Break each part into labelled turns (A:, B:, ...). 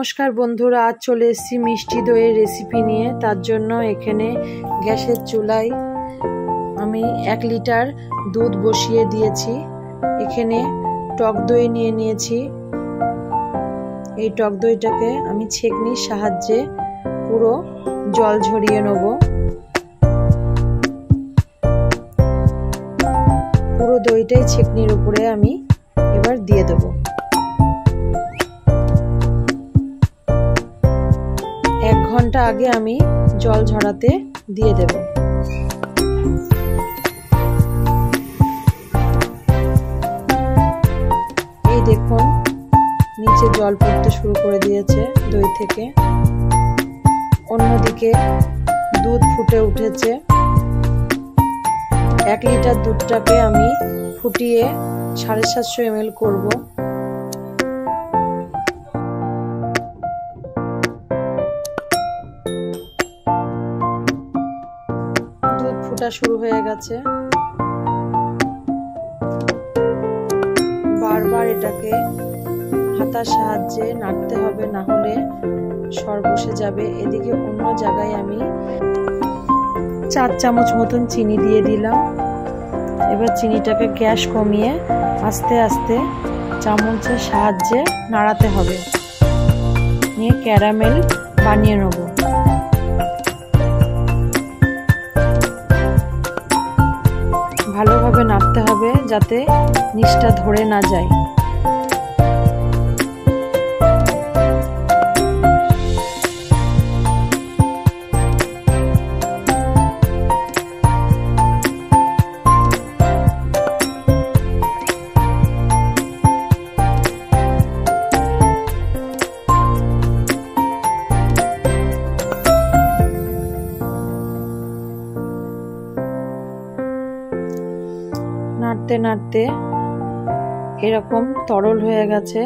A: নমস্কার বন্ধুরা, আজ চলে এসেছি মিষ্টি দইয়ের রেসিপি নিয়ে। তার জন্য এখানে গ্যাসের চুলায় আমি 1 লিটার দুধ বসিয়ে দিয়েছি। এখানে টক দই নিয়ে নিয়েছি। এই টক দইটাকে আমি ছেঁকনির সাহায্যে পুরো জল ঝরিয়ে নেব। পুরো দইটাই ছেঁকনির উপরে আমি এবার দিয়ে দেব। 1 ঘন্টা আগে আমি জল ঝরাতে দিয়ে দেব। এই দেখুন, নিচে জল পড়তে শুরু করে দিয়েছে দই থেকে। অন্যদিকে দুধ ফুটে উঠেছে। 1 লিটার দুধটাকে আমি ফুটিয়ে 750 ml করব। দুধ ফুটা শুরু হয়ে গেছে। বারবার এটাকে হাতার সাহায্যে নাড়তে হবে, না হলে সর বসে যাবে। এদিকে অন্য জায়গায় আমি 4 চামচ মতন চিনি দিয়ে দিলাম। এবার চিনিটাকে গ্যাস কমিয়ে আস্তে আস্তে চামচের সাহায্যে নাড়াতে হবে, নিয়ে ক্যারামেল বানিয়ে নেব। ভালোভাবে নাড়তে হবে যাতে নিচটা ধরে না যায়। নাড়তে নাড়তে এরকম তরল হয়ে গেছে,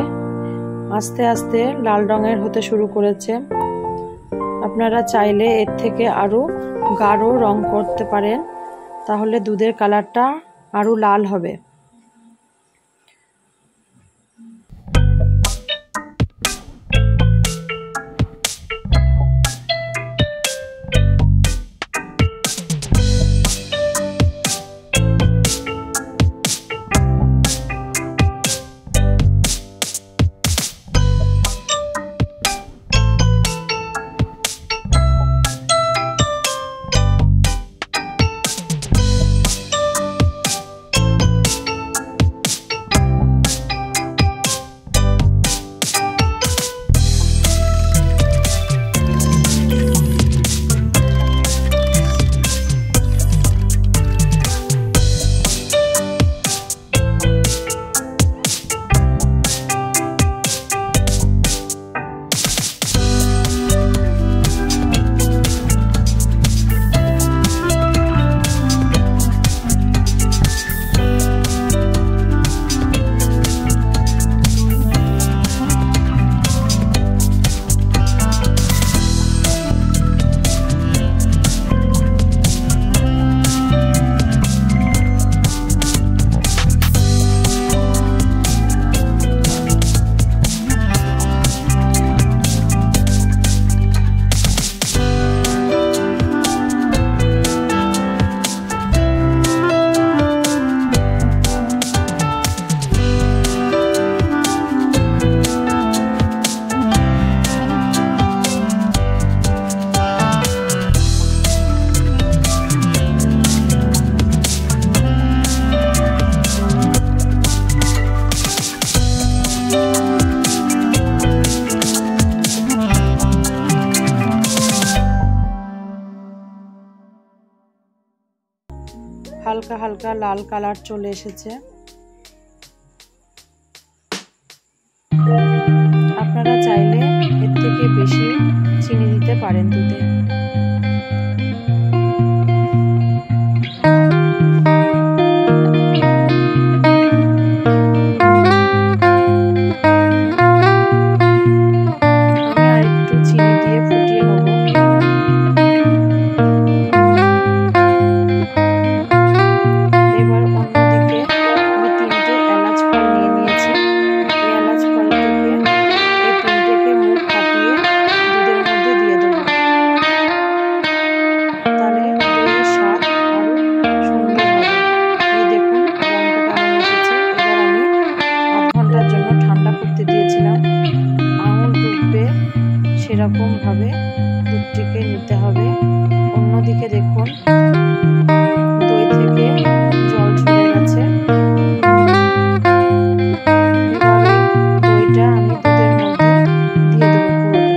A: আস্তে আস্তে লাল রঙের হতে শুরু করেছে। আপনারা চাইলে এর থেকে আরো গাঢ় রং করতে পারেন, তাহলে দুধের কালারটা আরো লাল হবে। হালকা হালকা লাল কালার চলে এসেছে। আপনারা চাইলে এর থেকে বেশি চিনি দিতে পারেন দুধে। এরকম ভাবে দুধটিকে নিতে হবে। অন্যদিকে দেখুন দই থেকে জল ঝরে গেছে। এবার দইটা আমি দুধের মধ্যে দিয়ে দেবো পুরোটা।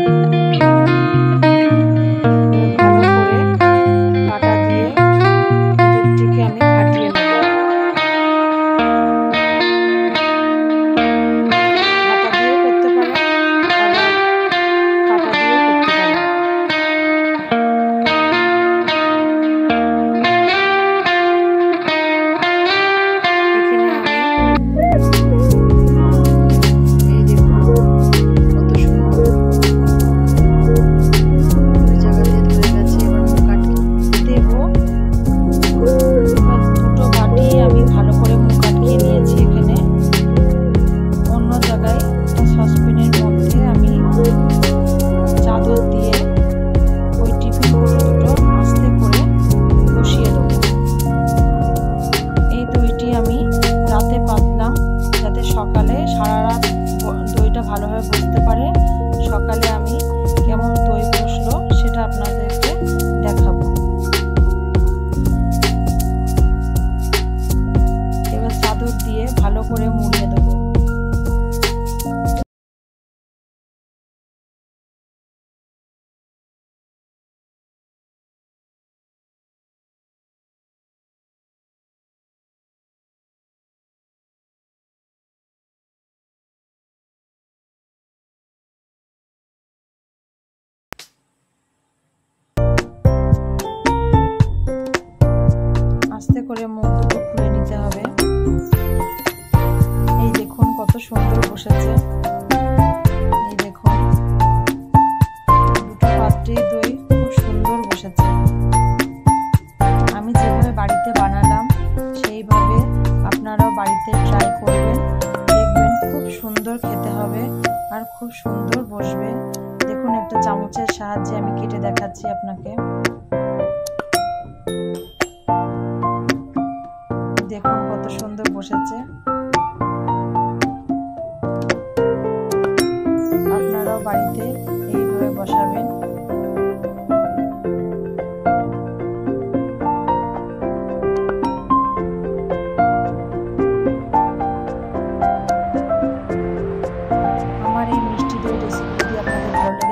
A: ভালো করে কাটা দিয়ে দুধটিকে আমি ফাটিয়ে নেব। হাতা দিয়েও করতে পারেন, আবার কাটা দিয়েও করতে পারেন। সকালে সারা রাত দইটা ভালোভাবে বসতে পারে। সকালে আমি কেমন দই বসলো সেটা আপনাদেরকে দেখাবো। এবার চাদর দিয়ে ভালো করে মুড়িয়ে দেবো। আস্তে করে মুখ দুটো খুলে নিতে হবে। এই দেখুন কত সুন্দর বসেছে। এই দেখুন দুটো পাত্রে দই খুব সুন্দর বসেছে। আমি যেভাবে বাড়িতে বানালাম সেইভাবে আপনারাও বাড়িতে ট্রাই করবেন, দেখবেন খুব সুন্দর খেতে হবে আর খুব সুন্দর বসবে। দেখুন একটা চামচের সাহায্যে আমি কেটে দেখাচ্ছি আপনাকে। দেখুন কত সুন্দর বসেছে। আপনারাও বাড়িতে এইভাবে বসাবেন। আমার এই মিষ্টি দই রেসিপি যদি আপনাদের ভালো লাগে